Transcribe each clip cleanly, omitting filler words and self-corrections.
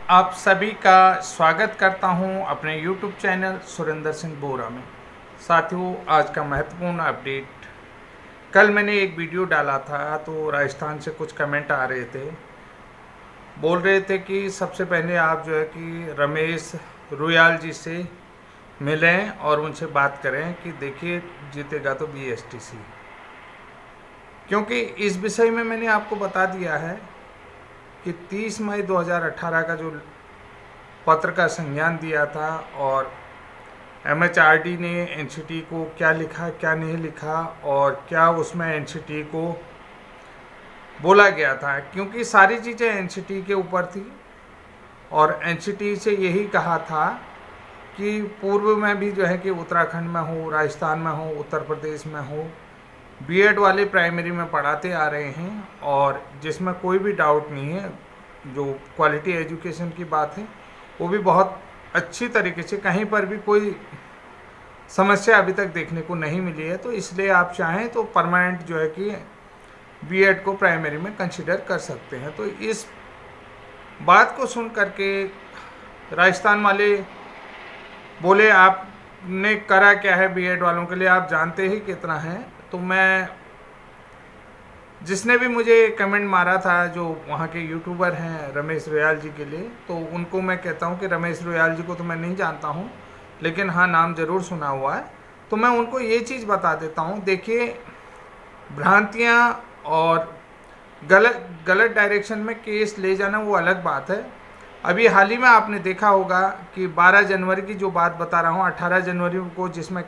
आप सभी का स्वागत करता हूं अपने YouTube चैनल सुरेंद्र सिंह बोरा में। साथियों, आज का महत्वपूर्ण अपडेट। कल मैंने एक वीडियो डाला था तो राजस्थान से कुछ कमेंट आ रहे थे। बोल रहे थे कि सबसे पहले आप जो है कि रमेश रोयाल जी से मिलें और उनसे बात करें कि देखिए जीतेगा तो BSTC। क्योंकि इस विषय में मैंने आपको बता दिया है कि 30 मई 2018 का जो पत्र का संज्ञान दिया था और MHRD ने NCT को क्या लिखा क्या नहीं लिखा और क्या उसमें NCT को बोला गया था, क्योंकि सारी चीज़ें NCT के ऊपर थी और NCT से यही कहा था कि पूर्व में भी जो है कि उत्तराखंड में हो, राजस्थान में हो, उत्तर प्रदेश में हो, B.Ed वाले प्राइमरी में पढ़ाते आ रहे हैं और जिसमें कोई भी डाउट नहीं है। जो क्वालिटी एजुकेशन की बात है वो भी बहुत अच्छी तरीके से, कहीं पर भी कोई समस्या अभी तक देखने को नहीं मिली है। तो इसलिए आप चाहें तो परमानेंट जो है कि B.Ed को प्राइमरी में कंसिडर कर सकते हैं। तो इस बात को सुन करके राजस्थान वाले बोले आपने करा क्या है B.Ed वालों के लिए, आप जानते ही कितना है। तो मैं जिसने भी मुझे कमेंट मारा था जो वहाँ के यूट्यूबर हैं रमेश रोयाल जी के लिए, तो उनको मैं कहता हूँ कि रमेश रोयाल जी को तो मैं नहीं जानता हूँ, लेकिन हाँ नाम ज़रूर सुना हुआ है। तो मैं उनको ये चीज़ बता देता हूँ, देखिए भ्रांतियाँ और गलत डायरेक्शन में केस ले जाना वो अलग बात है। अभी हाल ही में आपने देखा होगा कि 12 जनवरी की जो बात बता रहा हूँ, 18 जनवरी को जिसमें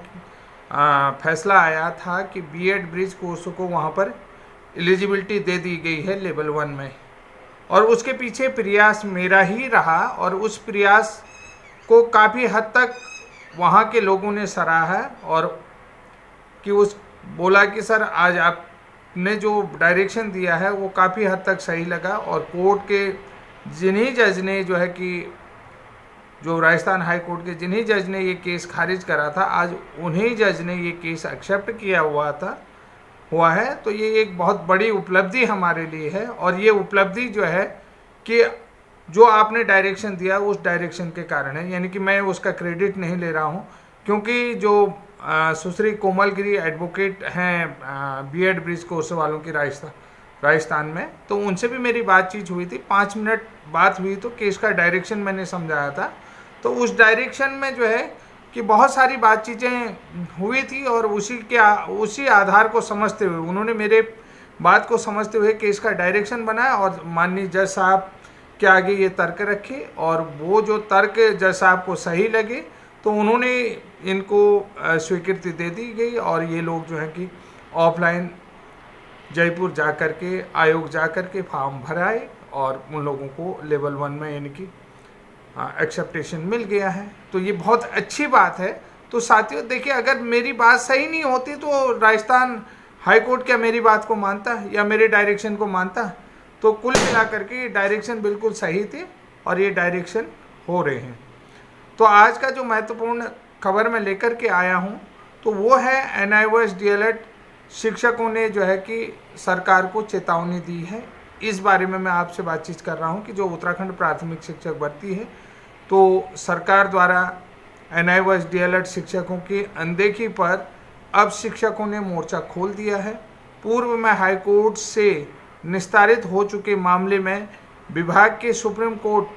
फैसला आया था कि B.Ed ब्रिज कोर्सों को वहाँ पर एलिजिबिलिटी दे दी गई है लेवल 1 में, और उसके पीछे प्रयास मेरा ही रहा और उस प्रयास को काफ़ी हद तक वहाँ के लोगों ने सराहा है और कि उस बोला कि सर आज आपने जो डायरेक्शन दिया है वो काफ़ी हद तक सही लगा। और कोर्ट के जिन्हीं जज ने जो है कि जो राजस्थान हाई कोर्ट के जिन्हीं जज ने ये केस खारिज करा था, आज उन्हीं जज ने ये केस एक्सेप्ट किया हुआ है। तो ये एक बहुत बड़ी उपलब्धि हमारे लिए है और ये उपलब्धि जो है कि जो आपने डायरेक्शन दिया उस डायरेक्शन के कारण है, यानी कि मैं उसका क्रेडिट नहीं ले रहा हूँ। क्योंकि जो सुश्री कोमल गिरी एडवोकेट हैं B.Ed ब्रिज कोर्स वालों की राजस्थान में, तो उनसे भी मेरी बातचीत हुई थी। 5 मिनट बात हुई तो केस का डायरेक्शन मैंने समझाया था। तो उस डायरेक्शन में जो है कि बहुत सारी बातचीतें हुई थी और उसी आधार को समझते हुए उन्होंने मेरे बात को समझते हुए केस का डायरेक्शन बनाया और माननीय जज साहब के आगे ये तर्क रखे और वो जो तर्क जज साहब को सही लगे तो उन्होंने इनको स्वीकृति दे दी गई और ये लोग जो है कि ऑफलाइन जयपुर जा कर के आयोग जा कर के फॉर्म भराए और उन लोगों को लेवल 1 में यानी कि एक्सेप्टेशन मिल गया है। तो ये बहुत अच्छी बात है। तो साथियों देखिए, अगर मेरी बात सही नहीं होती तो राजस्थान हाई कोर्ट क्या मेरी बात को मानता या मेरे डायरेक्शन को मानता? तो कुल मिला करके डायरेक्शन बिल्कुल सही थे और ये डायरेक्शन हो रहे हैं। तो आज का जो महत्वपूर्ण खबर मैं लेकर के आया हूँ तो वो है NIOS DLED शिक्षकों ने जो है कि सरकार को चेतावनी दी है। इस बारे में मैं आपसे बातचीत कर रहा हूं कि जो उत्तराखंड प्राथमिक शिक्षक भर्ती है तो सरकार द्वारा NIOS DLED शिक्षकों की अनदेखी पर अब शिक्षकों ने मोर्चा खोल दिया है। पूर्व में हाई कोर्ट से निस्तारित हो चुके मामले में विभाग के सुप्रीम कोर्ट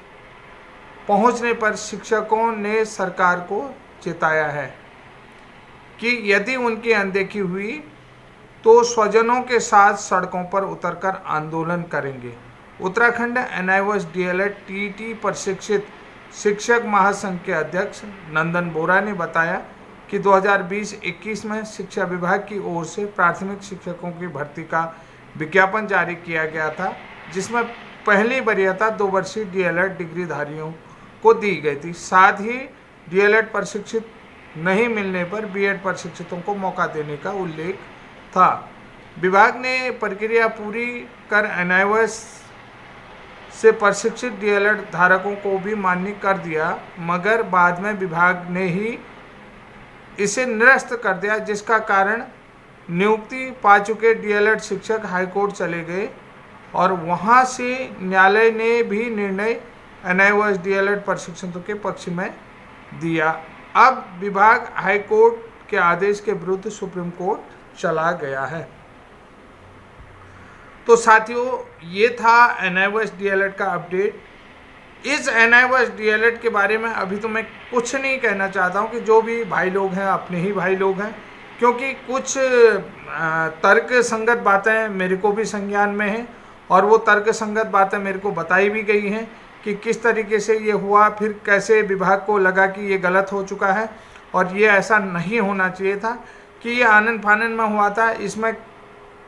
पहुंचने पर शिक्षकों ने सरकार को चेताया है कि यदि उनकी अनदेखी हुई तो स्वजनों के साथ सड़कों पर उतरकर आंदोलन करेंगे। उत्तराखंड NIOS DLED TET प्रशिक्षित शिक्षक महासंघ के अध्यक्ष नंदन बोरा ने बताया कि 2020-21 में शिक्षा विभाग की ओर से प्राथमिक शिक्षकों की भर्ती का विज्ञापन जारी किया गया था, जिसमें पहली वरीयता 2 वर्षीय DLED डिग्रीधारियों को दी गई थी। साथ ही DLED प्रशिक्षित नहीं मिलने पर B.Ed प्रशिक्षितों को मौका देने का उल्लेख था। विभाग ने प्रक्रिया पूरी कर NIOS से प्रशिक्षित DLED धारकों को भी मान्य कर दिया, मगर बाद में विभाग ने ही इसे निरस्त कर दिया, जिसका कारण नियुक्ति पा चुके DLED शिक्षक हाईकोर्ट चले गए और वहां से न्यायालय ने भी निर्णय NIOS DLED प्रशिक्षण के पक्ष में दिया। अब विभाग हाई कोर्ट के आदेश के विरुद्ध सुप्रीम कोर्ट चला गया है। तो साथियों, ये था NIOS DLED का अपडेट। इस NIOS DLED के बारे में अभी तो मैं कुछ नहीं कहना चाहता हूँ कि जो भी भाई लोग हैं अपने ही भाई लोग हैं, क्योंकि कुछ तर्क संगत बातें मेरे को भी संज्ञान में हैं और वो तर्क संगत बातें मेरे को बताई भी गई हैं कि किस तरीके से ये हुआ, फिर कैसे विभाग को लगा कि ये गलत हो चुका है और ये ऐसा नहीं होना चाहिए था, कि ये आनन फानन में हुआ था, इसमें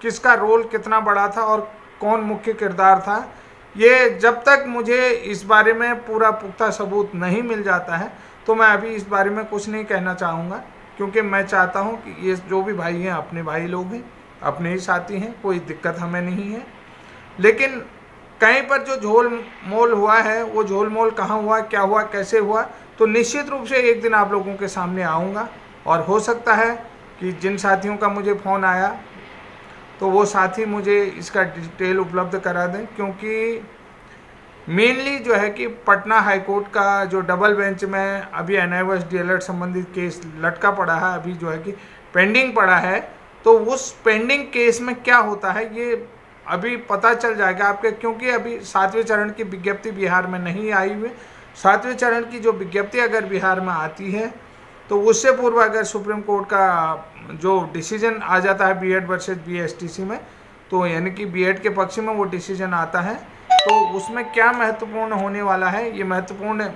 किसका रोल कितना बड़ा था और कौन मुख्य किरदार था। ये जब तक मुझे इस बारे में पूरा पुख्ता सबूत नहीं मिल जाता है तो मैं अभी इस बारे में कुछ नहीं कहना चाहूँगा, क्योंकि मैं चाहता हूँ कि ये जो भी भाई हैं अपने भाई लोग हैं, अपने ही साथी हैं, कोई दिक्कत हमें नहीं है। लेकिन कहीं पर जो झोल मोल हुआ है वो झोल मोल कहाँ हुआ, क्या हुआ, कैसे हुआ, तो निश्चित रूप से एक दिन आप लोगों के सामने आऊँगा। और हो सकता है कि जिन साथियों का मुझे फ़ोन आया तो वो साथी मुझे इसका डिटेल उपलब्ध करा दें, क्योंकि मेनली जो है कि पटना हाई कोर्ट का जो डबल बेंच में अभी NIOS DLED संबंधित केस लटका पड़ा है, अभी जो है कि पेंडिंग पड़ा है, तो उस पेंडिंग केस में क्या होता है ये अभी पता चल जाएगा आपके, क्योंकि अभी 7वें चरण की विज्ञप्ति बिहार में नहीं आई हुई। 7वें चरण की जो विज्ञप्ति अगर बिहार में आती है तो उससे पूर्व अगर सुप्रीम कोर्ट का जो डिसीजन आ जाता है B.Ed वर्सेस BSTC में, तो यानी कि B.Ed के पक्ष में वो डिसीजन आता है, तो उसमें क्या महत्वपूर्ण होने वाला है, ये महत्वपूर्ण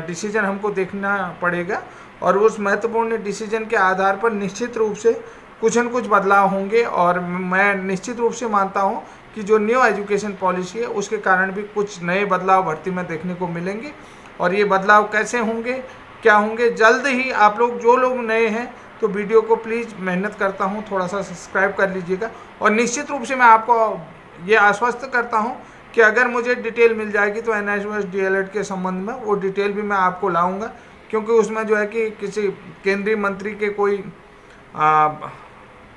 डिसीजन हमको देखना पड़ेगा। और उस महत्वपूर्ण डिसीजन के आधार पर निश्चित रूप से कुछ न कुछ बदलाव होंगे। और मैं निश्चित रूप से मानता हूँ कि जो न्यू एजुकेशन पॉलिसी है उसके कारण भी कुछ नए बदलाव भर्ती में देखने को मिलेंगे। और ये बदलाव कैसे होंगे, क्या होंगे, जल्द ही आप लोग जो लोग नए हैं तो वीडियो को प्लीज़ मेहनत करता हूँ थोड़ा सा सब्सक्राइब कर लीजिएगा। और निश्चित रूप से मैं आपको ये आश्वस्त करता हूँ कि अगर मुझे डिटेल मिल जाएगी तो NIOS DLED के संबंध में वो डिटेल भी मैं आपको लाऊंगा, क्योंकि उसमें जो है कि किसी केंद्रीय मंत्री के कोई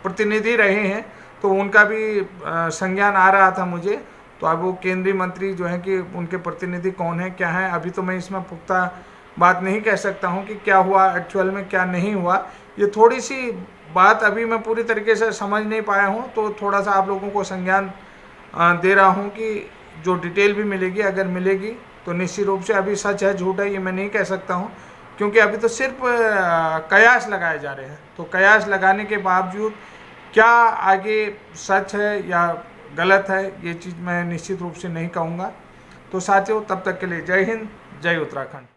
प्रतिनिधि रहे हैं तो उनका भी संज्ञान आ रहा था मुझे। तो अब वो केंद्रीय मंत्री जो है कि उनके प्रतिनिधि कौन है, क्या है, अभी तो मैं इसमें पुख्ता बात नहीं कह सकता हूँ कि क्या हुआ एक्चुअल में, क्या नहीं हुआ। ये थोड़ी सी बात अभी मैं पूरी तरीके से समझ नहीं पाया हूँ, तो थोड़ा सा आप लोगों को संज्ञान दे रहा हूँ कि जो डिटेल भी मिलेगी, अगर मिलेगी तो निश्चित रूप से, अभी सच है झूठ है ये मैं नहीं कह सकता हूँ, क्योंकि अभी तो सिर्फ कयास लगाए जा रहे हैं। तो कयास लगाने के बावजूद क्या आगे सच है या गलत है ये चीज़ मैं निश्चित रूप से नहीं कहूँगा। तो साथियों, तब तक के लिए जय हिंद, जय उत्तराखंड।